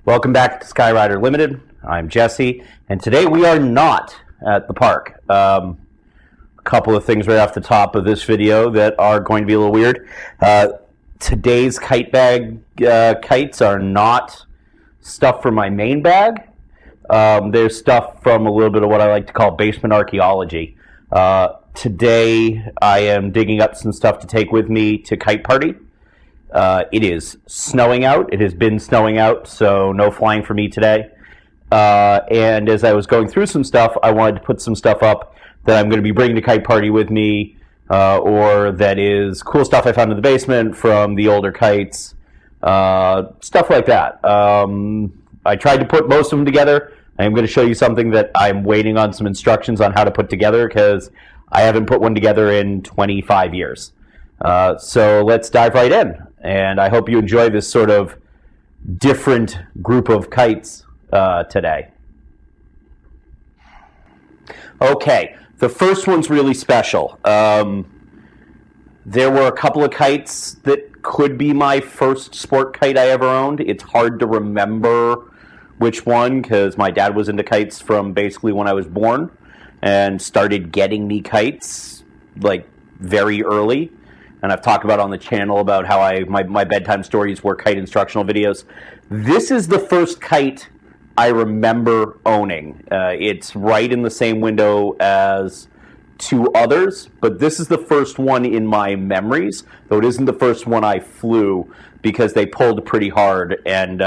Welcome back to Skyrider Limited. I'm Jesse, and today we are not at the park. A couple of things right off the top of this video that are going to be a little weird. Today's kite bag kites are not stuff from my main bag. There's stuff from a little bit of what I like to call basement archaeology. Today I am digging up some stuff to take with me to kite party. It is snowing out. It has been snowing out, so no flying for me today. And as I was going through some stuff, I wanted to put some stuff up that I'm going to be bringing to kite party with me, or that is cool stuff I found in the basement from the older kites, stuff like that. I tried to put most of them together. I'm going to show you something that I'm waiting on some instructions on how to put together because I haven't put one together in 25 years. So let's dive right in, and I hope you enjoy this sort of different group of kites today. Okay, the first one's really special. There were a couple of kites that could be my first sport kite I ever owned. It's hard to remember which one because my dad was into kites from basically when I was born and started getting me kites like very early. And I've talked about on the channel about how my bedtime stories were kite instructional videos. This is the first kite I remember owning. It's right in the same window as two others, but this is the first one in my memories, though it isn't the first one I flew because they pulled pretty hard, and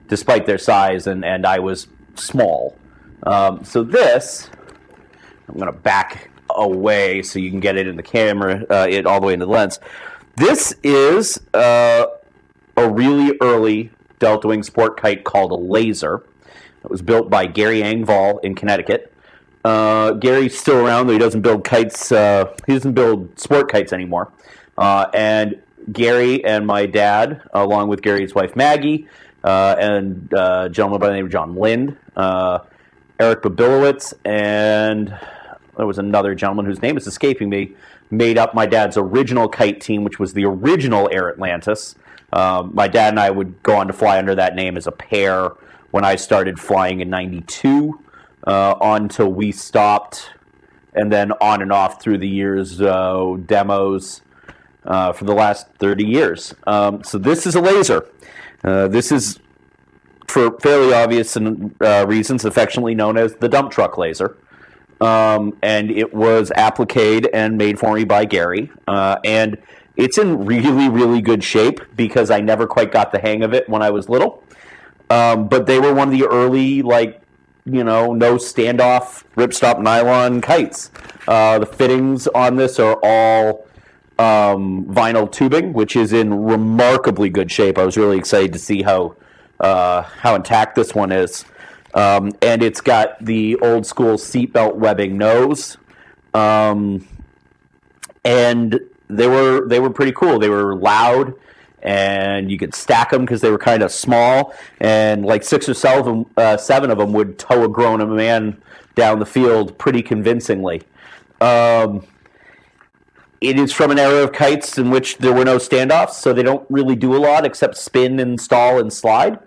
despite their size, and I was small. So this, I'm going to back away so you can get it in the camera, it all the way into the lens. This is a really early Delta Wing sport kite called a Laser. It was built by Gary Engvall in Connecticut. Gary's still around, though he doesn't build kites. He doesn't build sport kites anymore. And Gary and my dad, along with Gary's wife Maggie, and a gentleman by the name of John Lind, Eric Babilowitz, and there was another gentleman whose name is escaping me, made up my dad's original kite team, which was the original Air Atlantis. My dad and I would go on to fly under that name as a pair when I started flying in '92, on till we stopped, and then on and off through the years, demos for the last 30 years. So this is a Laser. This is, for fairly obvious reasons, affectionately known as the dump truck Laser. And it was appliqued and made for me by Gary. And it's in really, really good shape because I never quite got the hang of it when I was little. But they were one of the early, no standoff ripstop nylon kites. The fittings on this are all vinyl tubing, which is in remarkably good shape. I was really excited to see how intact this one is. And it's got the old school seatbelt webbing nose, and they were pretty cool. They were loud, and you could stack them because they were kind of small, and like 6 or 7 of them would tow a grown man down the field pretty convincingly. It is from an era of kites in which there were no standoffs, so they don't really do a lot except spin and stall and slide.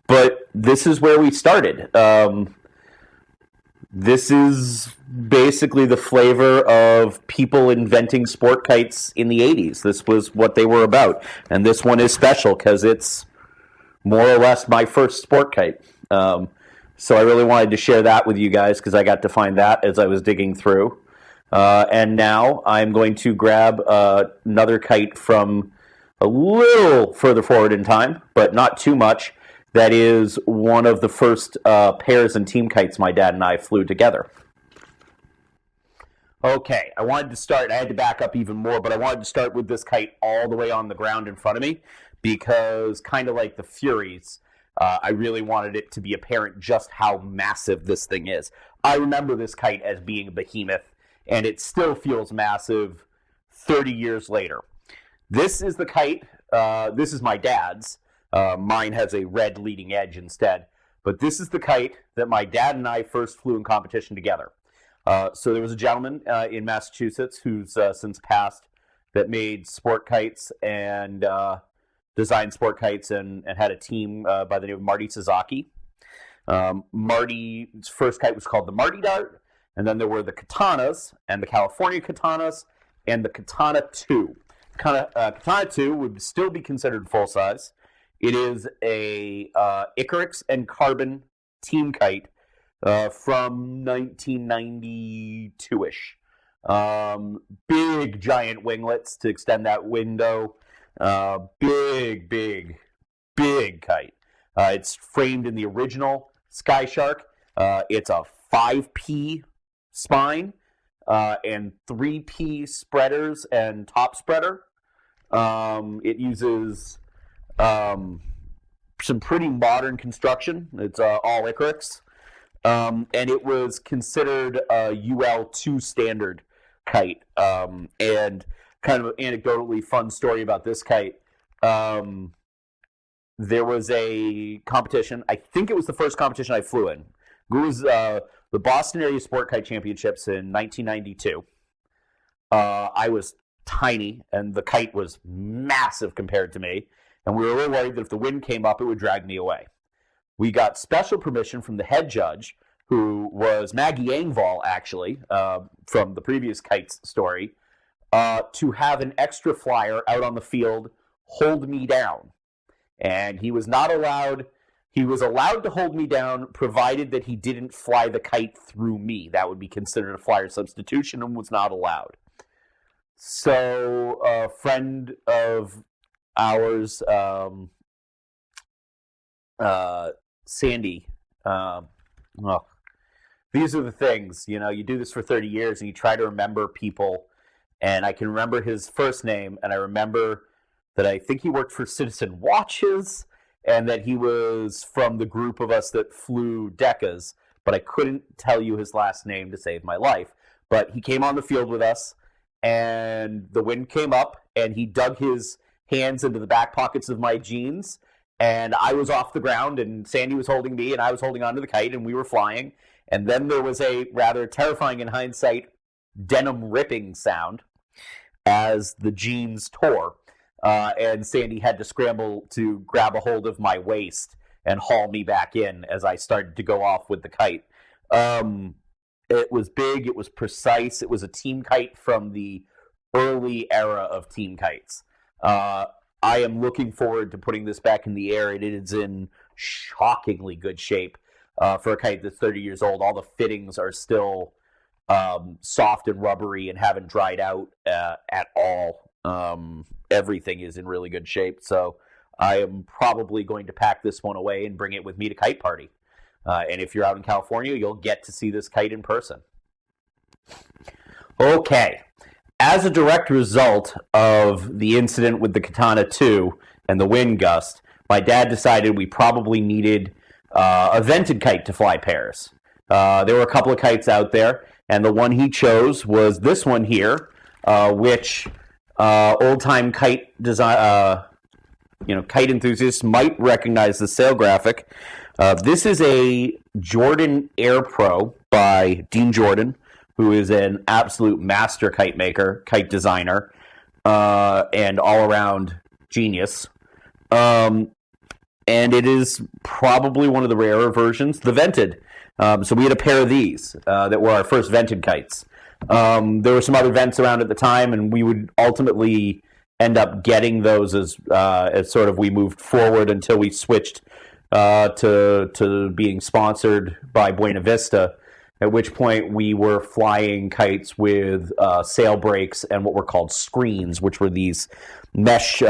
But this is where we started. This is basically the flavor of people inventing sport kites in the 80s. This was what they were about. And this one is special because it's more or less my first sport kite. So I really wanted to share that with you guys because I got to find that as I was digging through. And now I'm going to grab another kite from a little further forward in time, but not too much. That is one of the first pairs and team kites my dad and I flew together. Okay, I wanted to start, I had to back up even more, but I wanted to start with this kite all the way on the ground in front of me because, kind of like the Furies, I really wanted it to be apparent just how massive this thing is. I remember this kite as being a behemoth, and it still feels massive 30 years later. This is the kite, this is my dad's. Mine has a red leading edge instead. But this is the kite that my dad and I first flew in competition together. So there was a gentleman in Massachusetts who's since passed that made sport kites and designed sport kites and had a team by the name of Marty Sasaki. Marty's first kite was called the Marty Dart, and then there were the Katanas and the California Katanas and the Katana 2. Katana 2 would still be considered full size. It is a Icarus and carbon team kite from 1992-ish. Big giant winglets to extend that window. Big kite. It's framed in the original Sky Shark. It's a 5P spine and 3P spreaders and top spreader. It uses some pretty modern construction. It's all Icarus. And it was considered a UL2 standard kite. And kind of an anecdotally fun story about this kite. There was a competition. I think it was the first competition I flew in. It was the Boston Area Sport Kite Championships in 1992. I was tiny, and the kite was massive compared to me. And we were a little worried that if the wind came up, it would drag me away. We got special permission from the head judge, who was Maggie Engvall, actually, from the previous kites story, to have an extra flyer out on the field hold me down. And he was allowed to hold me down, provided that he didn't fly the kite through me. That would be considered a flyer substitution and was not allowed. So a friend of ours, Sandy, these are the things, you do this for 30 years and you try to remember people. And I can remember his first name, and I remember that I think he worked for Citizen Watches, and that he was from the group of us that flew Decas, but I couldn't tell you his last name to save my life. But he came on the field with us, and the wind came up, and he dug his hands into the back pockets of my jeans, and I was off the ground, and Sandy was holding me, and I was holding onto the kite, and we were flying. And then there was a rather terrifying, in hindsight, denim ripping sound as the jeans tore. And Sandy had to scramble to grab a hold of my waist and haul me back in as I started to go off with the kite. It was big. It was precise. It was a team kite from the early era of team kites. I am looking forward to putting this back in the air. It is in shockingly good shape for a kite that's 30 years old. All the fittings are still soft and rubbery and haven't dried out at all. Everything is in really good shape, so I am probably going to pack this one away and bring it with me to Kite Party. And if you're out in California, you'll get to see this kite in person. Okay. As a direct result of the incident with the Katana 2 and the wind gust, my dad decided we probably needed a vented kite to fly pairs. There were a couple of kites out there, and the one he chose was this one here, which old-time kite design, kite enthusiasts might recognize the sail graphic. This is a Jordan Air Pro by Dean Jordan, who is an absolute master kite maker, kite designer, and all-around genius. And it is probably one of the rarer versions, the vented. So we had a pair of these that were our first vented kites. There were some other vents around at the time, and we would ultimately end up getting those as sort of we moved forward until we switched to being sponsored by Buena Vista, at which point we were flying kites with sail brakes and what were called screens, which were these mesh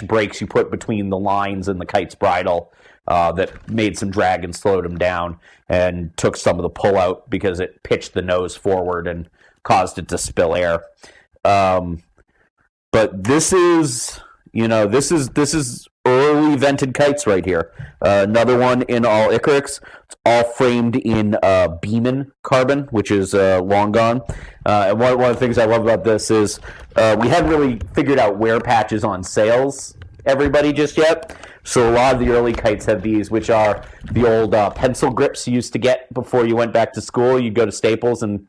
brakes you put between the lines and the kite's bridle that made some drag and slowed them down and took some of the pull out because it pitched the nose forward and caused it to spill air. But this is early vented kites right here. Another one in all Icarus. It's all framed in Beeman carbon, which is long gone. And one of the things I love about this is we hadn't really figured out wear patches on sails, everybody, just yet. So a lot of the early kites have these, which are the old pencil grips you used to get before you went back to school. You'd go to Staples and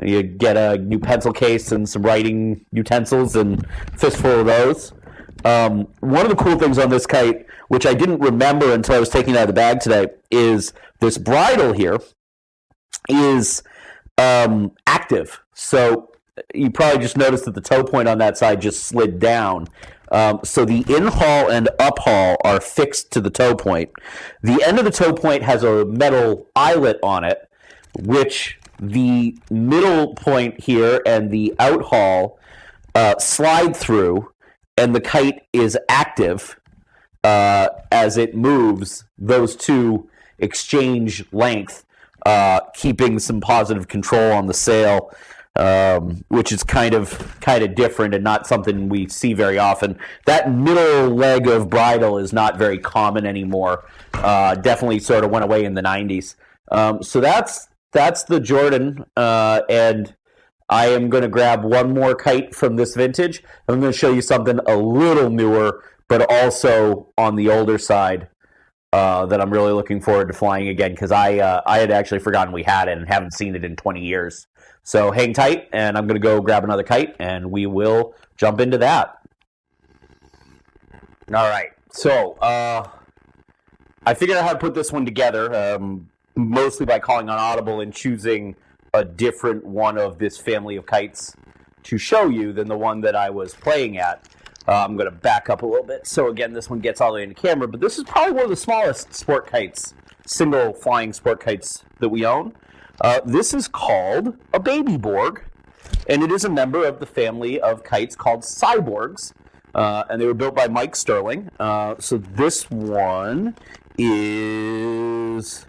you get a new pencil case and some writing utensils and fistful of those. One of the cool things on this kite, which I didn't remember until I was taking it out of the bag today, is this bridle here is active. So you probably just noticed that the toe point on that side just slid down. So the in-haul and up-haul are fixed to the toe point. The end of the toe point has a metal eyelet on it, which the middle point here and the out-haul slide through, and the kite is active as it moves. Those two exchange length, keeping some positive control on the sail, which is kind of different and not something we see very often. That middle leg of bridle is not very common anymore. Definitely sort of went away in the 90s. So that's the Jordan, and I am going to grab one more kite from this vintage. I'm going to show you something a little newer, but also on the older side, that I'm really looking forward to flying again, because I had actually forgotten we had it and haven't seen it in 20 years. So hang tight, and I'm going to go grab another kite, and we will jump into that. All right, so I figured out how to put this one together, mostly by calling on Audible and choosing a different one of this family of kites to show you than the one that I was playing at. I'm going to back up a little bit. So again, this one gets all the way into camera, but this is probably one of the smallest sport kites, single flying sport kites that we own. This is called a baby Borg, and it is a member of the family of kites called cyborgs, and they were built by Mike Sterling. So this one is,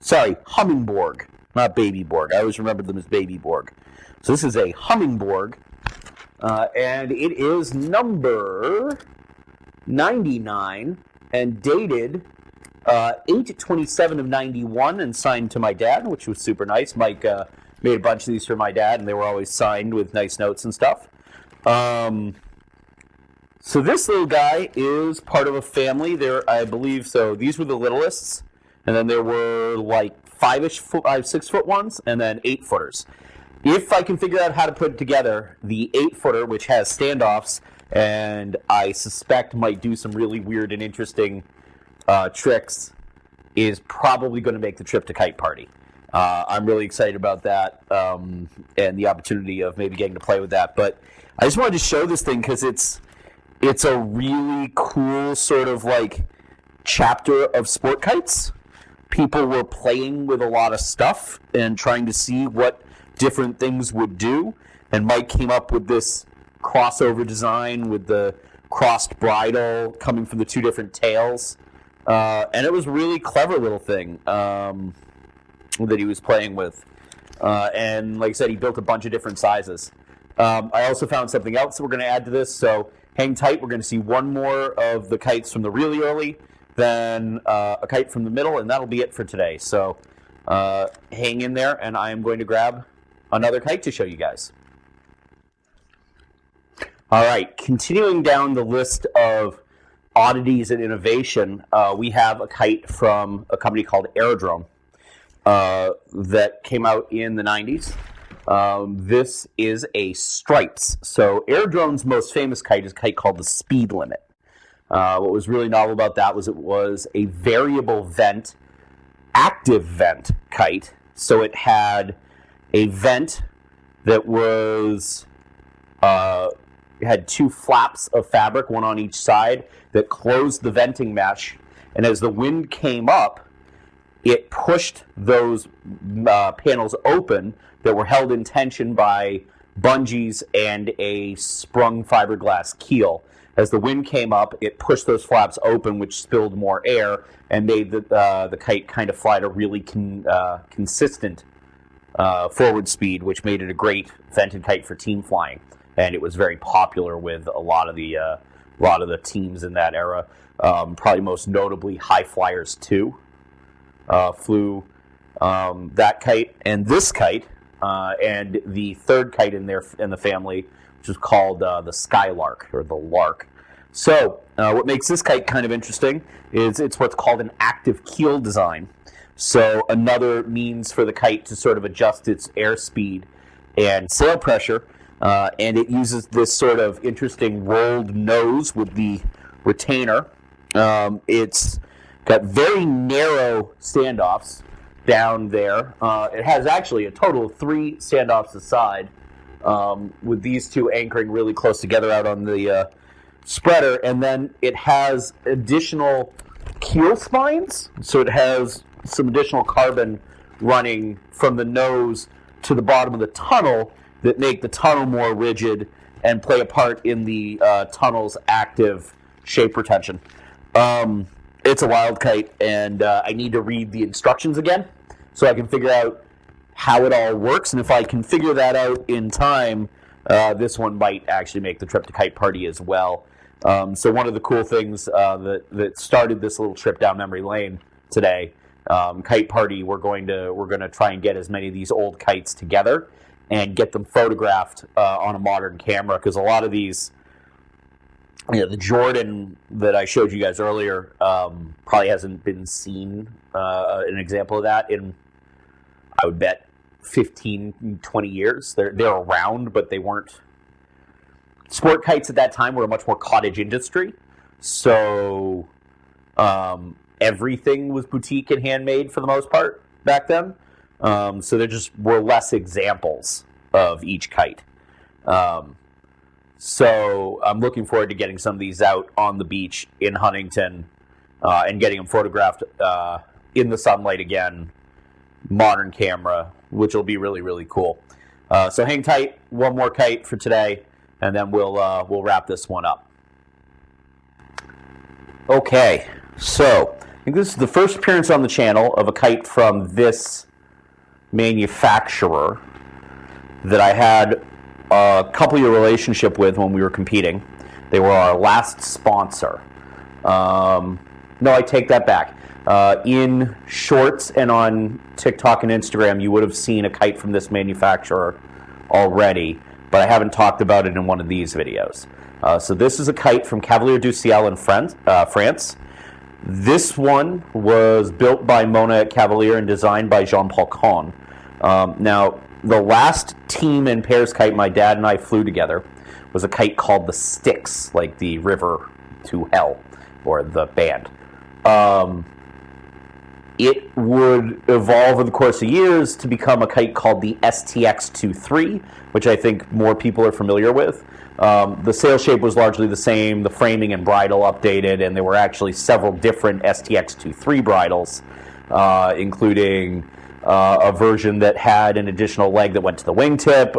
Hummingborg, not baby Borg. I always remembered them as baby Borg. So this is a Hummingborg, and it is number 99 and dated 8/27 of 91 and signed to my dad, which was super nice. Mike made a bunch of these for my dad, and they were always signed with nice notes and stuff. So this little guy is part of a family. There, I believe, so these were the littlest, and then there were like 6-foot ones, and then 8-footers. If I can figure out how to put it together, the 8-footer, which has standoffs, and I suspect might do some really weird and interesting tricks, is probably going to make the trip to Kite Party. I'm really excited about that, and the opportunity of maybe getting to play with that. But I just wanted to show this thing because it's a really cool sort of like chapter of sport kites. People were playing with a lot of stuff and trying to see what different things would do, and Mike came up with this crossover design with the crossed bridle coming from the two different tails, and it was a really clever little thing that he was playing with, and like I said, he built a bunch of different sizes. I also found something else that we're going to add to this, so hang tight. We're going to see one more of the kites from the really early, then a kite from the middle, and that'll be it for today. So hang in there, and I am going to grab another kite to show you guys. All right, continuing down the list of oddities and innovation, we have a kite from a company called Aerodrone that came out in the 90s. This is a Stripes. So Aerodrone's most famous kite is a kite called the Speed Limit. What was really novel about that was it was a variable vent, active vent kite. So it had a vent that was had two flaps of fabric, one on each side, that closed the venting mesh. And as the wind came up, it pushed those panels open that were held in tension by bungees and a sprung fiberglass keel. As the wind came up, it pushed those flaps open, which spilled more air and made the kite kind of fly at a really consistent forward speed, which made it a great vented kite for team flying. And it was very popular with a lot of the teams in that era. Probably most notably, High Flyers 2 flew that kite and this kite, and the third kite in the family, which is called the Skylark, or the Lark. So what makes this kite kind of interesting is it's what's called an active keel design. So another means for the kite to sort of adjust its airspeed and sail pressure and it uses this sort of interesting rolled nose with the retainer. It's got very narrow standoffs down there. It has actually a total of 3 standoffs aside, with these 2 anchoring really close together out on the spreader, and then it has additional keel spines, so it has some additional carbon running from the nose to the bottom of the tunnel that make the tunnel more rigid and play a part in the tunnel's active shape retention. It's a wild kite, and I need to read the instructions again so I can figure out how it all works, and if I can figure that out in time, this one might actually make the trip to Kite Party as well. So one of the cool things that started this little trip down memory lane today, Kite Party, we're going to try and get as many of these old kites together and get them photographed on a modern camera, because a lot of these, the Jordan that I showed you guys earlier probably hasn't been seen, an example of that in, I would bet, 15, 20 years. They're around, but they weren't. Sport kites at that time were a much more cottage industry, so everything was boutique and handmade for the most part back then. So there just were less examples of each kite. So I'm looking forward to getting some of these out on the beach in Huntington and getting them photographed in the sunlight again, modern camera, which will be really, really cool. So hang tight, one more kite for today, and then we'll wrap this one up. Okay, so I think this is the first appearance on the channel of a kite from this manufacturer that I had a couple-year relationship with when we were competing. They were our last sponsor. No, I take that back. In shorts and on TikTok and Instagram, you would have seen a kite from this manufacturer already, but I haven't talked about it in one of these videos. So this is a kite from Cavalier du Ciel in France. This one was built by Mona at Cavalier and designed by Jean-Paul Kahn. Now, the last team and pairs kite my dad and I flew together was a kite called the Styx, like the river to hell, or the band. It would evolve in the course of years to become a kite called the STX-23, which I think more people are familiar with. The sail shape was largely the same, the framing and bridle updated, and there were actually several different STX-23 bridles, including a version that had an additional leg that went to the wingtip.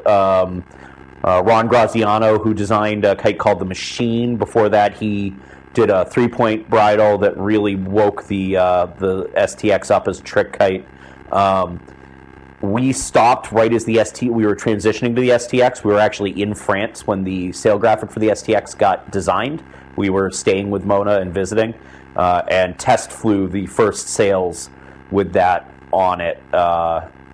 Ron Graziano, who designed a kite called the Machine, before that he did a 3-point bridle that really woke the STX up as a trick kite. We stopped right as we were transitioning to the STX. We were actually in France when the sail graphic for the STX got designed. We were staying with Mona and visiting, and test flew the first sails with that on it,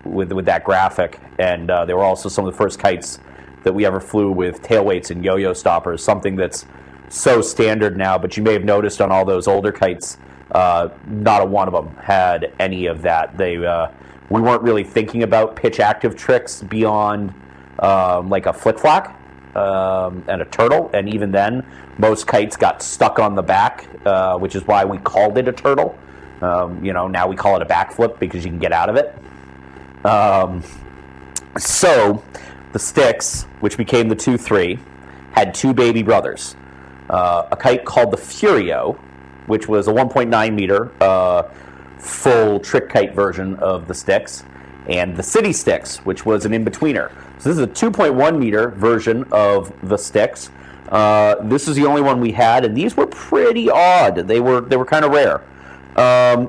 with that graphic. And they were also some of the first kites that we ever flew with tailweights and yo-yo stoppers, something that's so standard now, but you may have noticed on all those older kites, not a one of them had any of that. We weren't really thinking about pitch active tricks beyond like a flick flack and a turtle, and even then most kites got stuck on the back, which is why we called it a turtle. Now we call it a backflip because you can get out of it. So the Styx, which became the 2-3, had 2 baby brothers. A kite called the Furio, which was a 1.9 meter full trick kite version of the Styx, and the City Styx, which was an in-betweener. So this is a 2.1 meter version of the Styx. This is the only one we had, and these were pretty odd. They were kind of rare.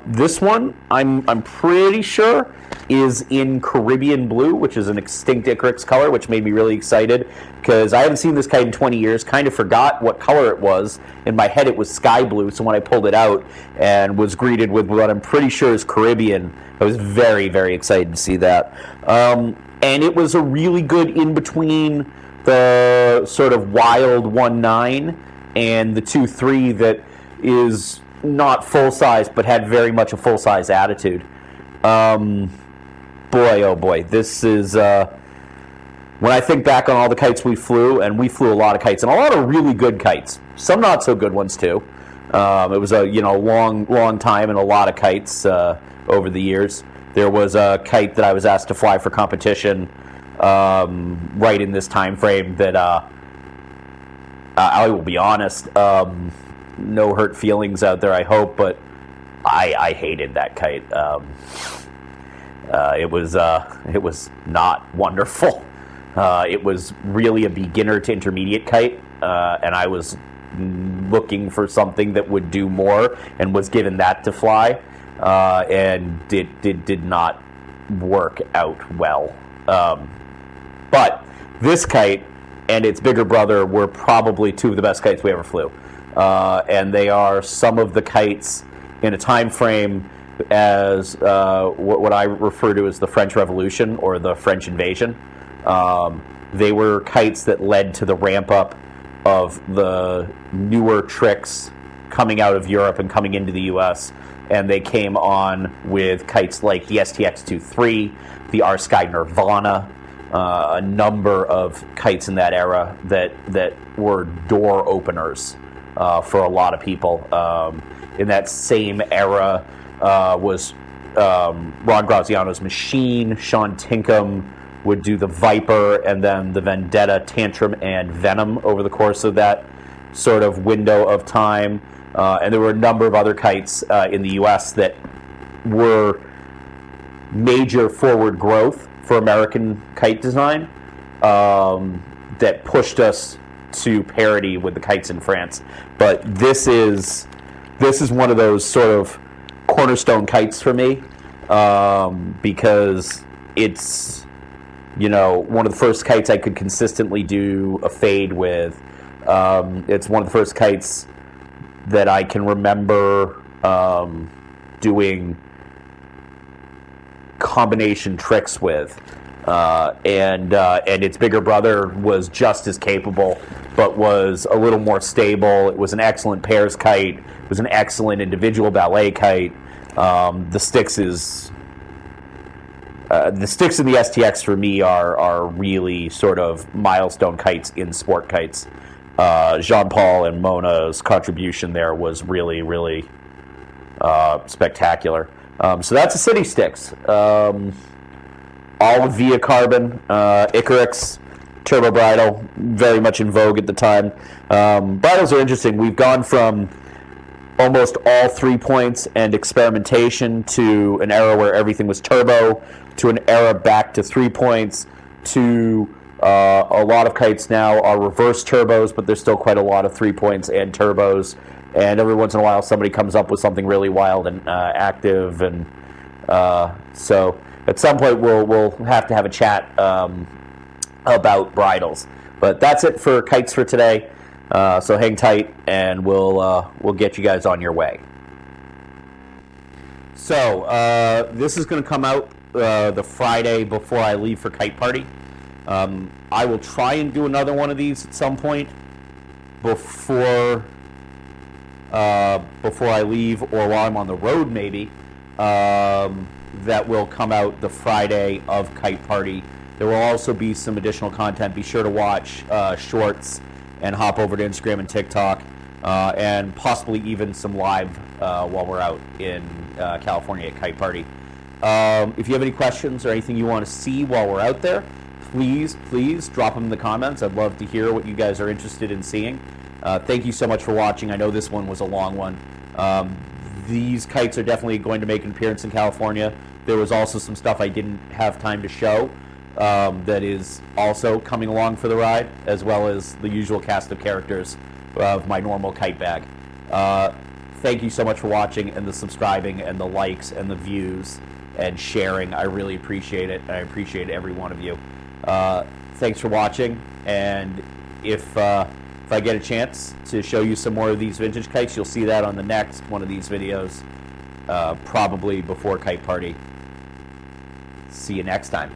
This one, I'm pretty sure, is in Caribbean blue, which is an extinct Icarus color, which made me really excited because I haven't seen this kite in 20 years, kind of forgot what color it was. In my head it was sky blue, so when I pulled it out and was greeted with what I'm pretty sure is Caribbean, I was very, very excited to see that. And it was a really good in-between the sort of wild 1.9 and the 2.3 that is not full-size but had very much a full-size attitude. Boy, oh boy, this is when I think back on all the kites we flew, and we flew a lot of kites, and a lot of really good kites, some not so good ones too. It was a long time and a lot of kites over the years. There was a kite that I was asked to fly for competition right in this time frame that I will be honest, no hurt feelings out there, I hope, but I hated that kite. It was not wonderful. It was really a beginner to intermediate kite, and I was looking for something that would do more, and was given that to fly, and it did not work out well. But this kite and its bigger brother were probably two of the best kites we ever flew, and they are some of the kites in a time frame as what I refer to as the French Revolution or the French Invasion. They were kites that led to the ramp up of the newer tricks coming out of Europe and coming into the U.S., and they came on with kites like the STX-23, the R-Sky Nirvana, a number of kites in that era that were door openers for a lot of people. In that same era was Ron Graziano's Machine. Sean Tinkham would do the Viper, and then the Vendetta, Tantrum, and Venom over the course of that sort of window of time. And there were a number of other kites in the U.S. that were major forward growth for American kite design that pushed us to parity with the kites in France. But this is one of those sort of cornerstone kites for me, because it's one of the first kites I could consistently do a fade with. It's one of the first kites that I can remember doing combination tricks with, and its bigger brother was just as capable, but was a little more stable. It was an excellent pairs kite. It was an excellent individual ballet kite. The Styx and the STX for me are really sort of milestone kites in sport kites. Jean-Paul and Mona's contribution there was really, really spectacular. So that's a City Styx. All via carbon, Icarus, turbo bridle, very much in vogue at the time. Bridles are interesting. We've gone from almost all 3 points and experimentation to an era where everything was turbo, to an era back to 3 points, to a lot of kites now are reverse turbos, but there's still quite a lot of 3 points and turbos. And every once in a while, somebody comes up with something really wild and active. And so at some point, we'll have to have a chat about bridles. But that's it for kites for today. So hang tight, and we'll get you guys on your way. So this is going to come out the Friday before I leave for Kite Party. I will try and do another one of these at some point before I leave, or while I'm on the road, maybe. That will come out the Friday of Kite Party. There will also be some additional content. Be sure to watch shorts and hop over to Instagram and TikTok, and possibly even some live while we're out in California at Kite Party. If you have any questions or anything you want to see while we're out there, please drop them in the comments. I'd love to hear what you guys are interested in seeing. Thank you so much for watching. I know this one was a long one. These kites are definitely going to make an appearance in California. There was also some stuff I didn't have time to show that is also coming along for the ride, as well as the usual cast of characters of my normal kite bag. Thank you so much for watching, and the subscribing, and the likes, and the views, and sharing. I really appreciate it, and I appreciate every one of you. Thanks for watching, and if I get a chance to show you some more of these vintage kites, you'll see that on the next one of these videos, probably before Kite Party. See you next time.